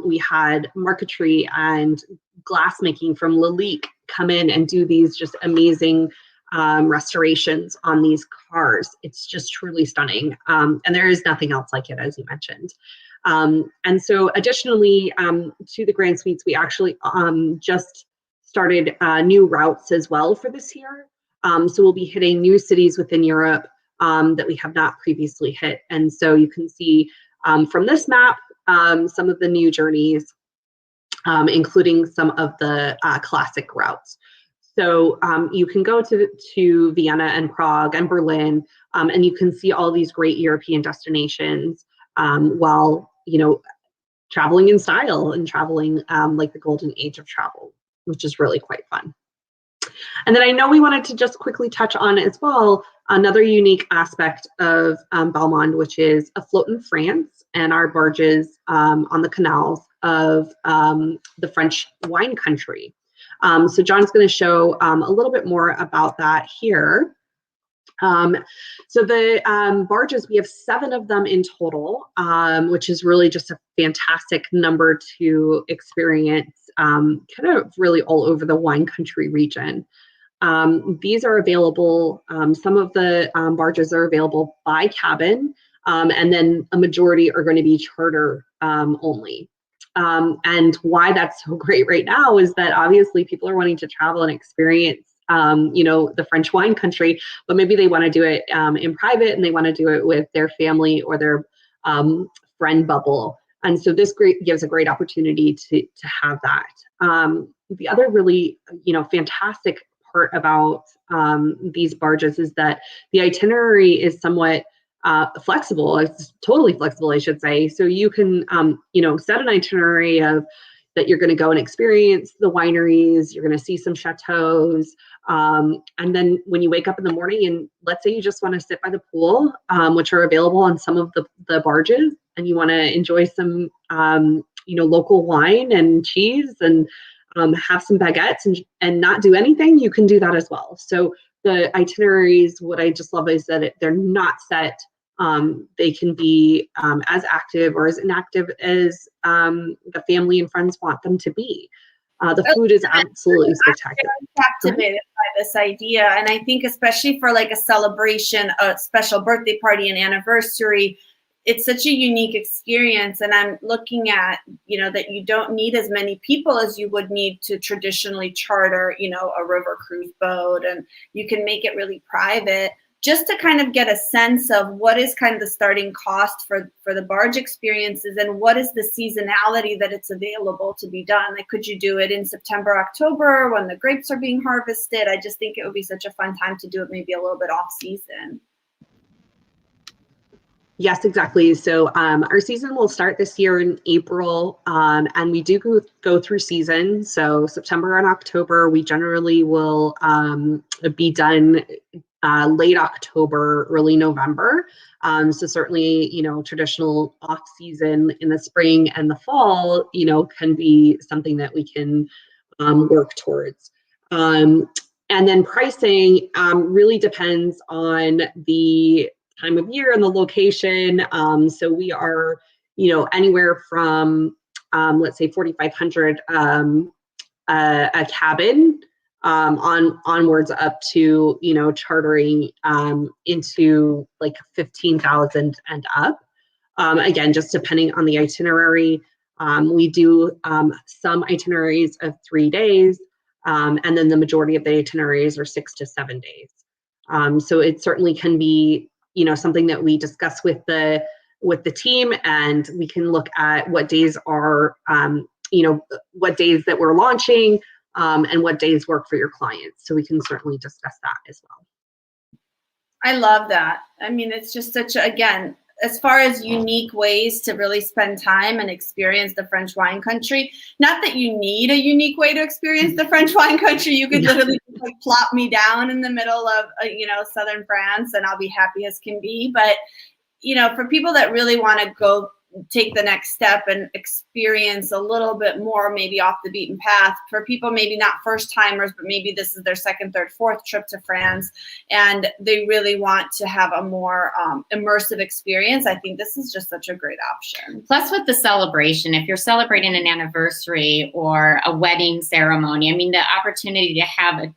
We had marquetry and glassmaking from Lalique come in and do these just amazing restorations on these cars. It's just truly stunning. And there is nothing else like it, as you mentioned. And so additionally to the Grand Suites, we actually just started new routes as well for this year. So we'll be hitting new cities within Europe that we have not previously hit. And so you can see from this map, some of the new journeys, including some of the classic routes. So you can go to Vienna and Prague and Berlin, and you can see all these great European destinations while, traveling in style and traveling like the golden age of travel, which is really quite fun. And then I know we wanted to just quickly touch on as well another unique aspect of Belmond, which is afloat in France and our barges on the canals of the French wine country. So John's going to show a little bit more about that here. So the barges, we have 7 of them in total, which is really just a fantastic number to experience kind of really all over the wine country region. These are available, some of the barges are available by cabin, and then a majority are going to be charter only. And why that's so great right now is that obviously people are wanting to travel and experience the French wine country, but maybe they want to do it in private and they want to do it with their family or their friend bubble. And so this gives a great opportunity to have that. The other really, fantastic part about these barges is that the itinerary is somewhat flexible. It's totally flexible, I should say. So you can, set an itinerary of that you're going to go and experience the wineries, you're going to see some chateaus, and then when you wake up in the morning and let's say you just want to sit by the pool, which are available on some of the barges, and you want to enjoy some, local wine and cheese and have some baguettes and not do anything, you can do that as well. So the itineraries, what I just love is that they're not set. They can be as active or as inactive as the family and friends want them to be. The food is absolutely spectacular. I'm captivated by this idea. And I think especially for like a celebration, a special birthday party, an anniversary, it's such a unique experience. And I'm looking at, that you don't need as many people as you would need to traditionally charter, a river cruise boat, and you can make it really private. Just to kind of get a sense of what is kind of the starting cost for the barge experiences and what is the seasonality that it's available to be done. Like, could you do it in September, October when the grapes are being harvested? I just think it would be such a fun time to do it maybe a little bit off season. Yes, exactly. So our season will start this year in April, and we do go through season. So September and October, we generally will be done late October, early November. So certainly, traditional off season in the spring and the fall, can be something that we can work towards. And then pricing really depends on the time of year and the location. So we are, anywhere from, let's say 4,500 a cabin onwards up to, chartering into like 15,000 and up. Again, just depending on the itinerary. We do some itineraries of 3 days, and then the majority of the itineraries are 6 to 7 days. So it certainly can be, something that we discuss with the team, and we can look at what days are, what days that we're launching, and what days work for your clients. So we can certainly discuss that as well. I love that. I mean, it's just again, as far as unique ways to really spend time and experience the French wine country, not that you need a unique way to experience the French wine country. You could literally just like plop me down in the middle of, southern France and I'll be happy as can be. But, for people that really want to go take the next step and experience a little bit more, maybe off the beaten path, for people maybe not first timers, but maybe this is their second, third, fourth trip to France, and they really want to have a more immersive experience, I think this is just such a great option. Plus with the celebration, if you're celebrating an anniversary or a wedding ceremony, I mean, the opportunity to have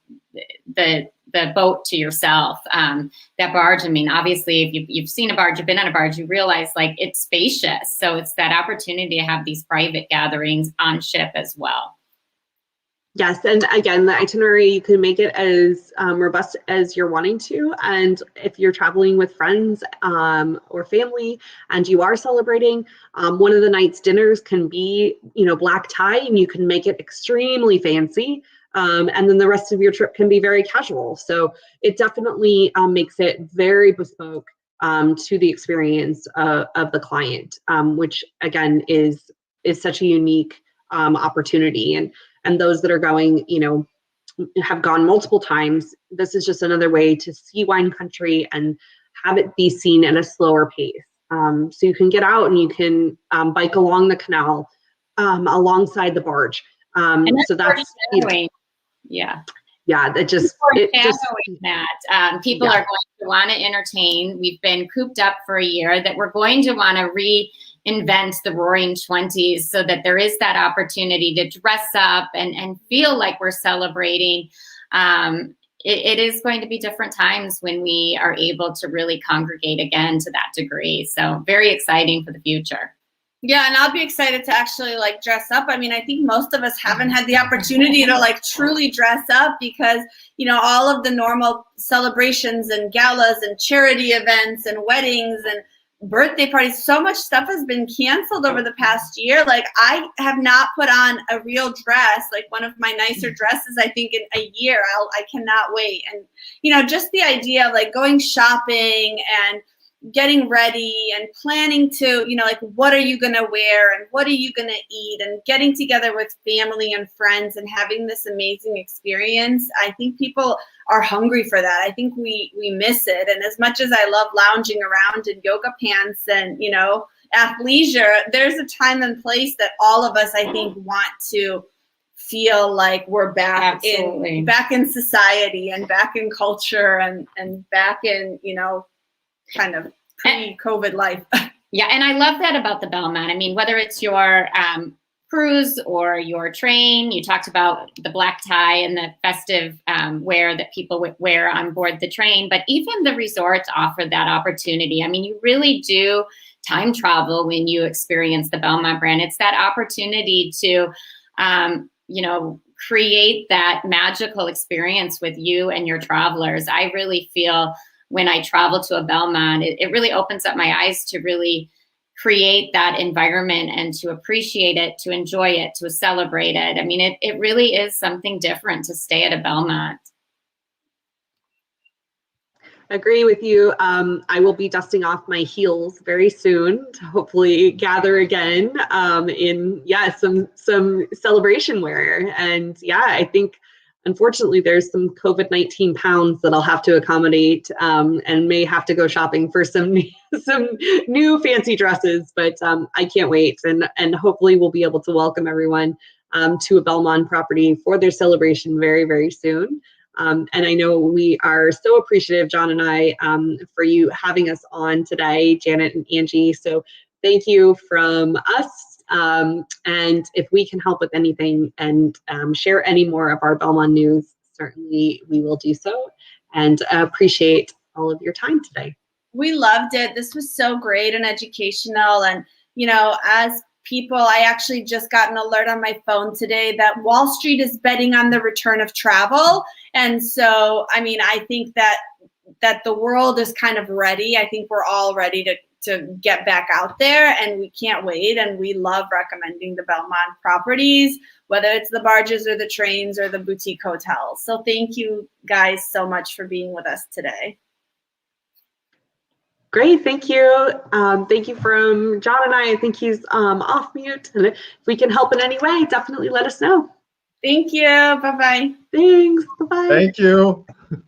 the boat to yourself, that barge. I mean, obviously, if you've seen a barge, you've been on a barge, you realize like it's spacious. So it's that opportunity to have these private gatherings on ship as well. Yes, and again, the itinerary, you can make it as robust as you're wanting to. And if you're traveling with friends or family and you are celebrating, one of the night's dinners can be, black tie, and you can make it extremely fancy. And then the rest of your trip can be very casual. So it definitely makes it very bespoke to the experience of the client, which again is such a unique opportunity. And those that are going, have gone multiple times, this is just another way to see wine country and have it be seen at a slower pace. So you can get out and you can bike along the canal alongside the barge. So that's, yeah. yeah, it just, that. People Yeah. are going to want to entertain. We've been cooped up for a year, that we're going to want to reinvent the Roaring 20s so that there is that opportunity to dress up and feel like we're celebrating. It is going to be different times when we are able to really congregate again to that degree. So very exciting for the future. Yeah, and I'll be excited to actually like dress up. I mean, I think most of us haven't had the opportunity to like truly dress up because, you know, all of the normal celebrations and galas and charity events and weddings and birthday parties, so much stuff has been canceled over the past year. Like I have not put on a real dress, like one of my nicer dresses, I think in a year. I cannot wait. And, you know, just the idea of like going shopping and getting ready and planning to, you know, like what are you going to wear and what are you going to eat and getting together with family and friends and having this amazing experience. I think people are hungry for that. I think we miss it. And as much as I love lounging around in yoga pants and, you know, athleisure, there's a time and place that all of us, I think, want to feel like we're back in society and back in culture and back in, you know, kind of pre-COVID life. Yeah, and I love that about the Belmont. I mean, whether it's your cruise or your train, you talked about the black tie and the festive wear that people would wear on board the train, but even the resorts offer that opportunity. I mean, you really do time travel when you experience the Belmont brand. It's that opportunity to, you know, create that magical experience with you and your travelers. I really feel when I travel to a Belmont, it really opens up my eyes to really create that environment and to appreciate it, to enjoy it, to celebrate it. I mean, it really is something different to stay at a Belmont. Agree with you. I will be dusting off my heels very soon to hopefully gather again in some celebration wear. And yeah, I think unfortunately there's some COVID-19 pounds that I'll have to accommodate and may have to go shopping for some new fancy dresses. But I can't wait, and hopefully we'll be able to welcome everyone to a Belmont property for their celebration very, very soon. And I know we are so appreciative, John and I, for you having us on today, Janet and Angie. So thank you from us. And if we can help with anything and share any more of our Belmont news, certainly we will do so. And appreciate all of your time today. We loved it. This was so great and educational. And, you know, as people, I actually just got an alert on my phone today that Wall Street is betting on the return of travel. And so, I mean, I think that the world is kind of ready. I think we're all ready to get back out there, and we can't wait. And we love recommending the Belmont properties, whether it's the barges or the trains or the boutique hotels. So thank you guys so much for being with us today. Great, thank you. Thank you from John and I. I think he's off mute. And if we can help in any way, definitely let us know. Thank you. Bye-bye. Thanks. Bye-bye. Thank you.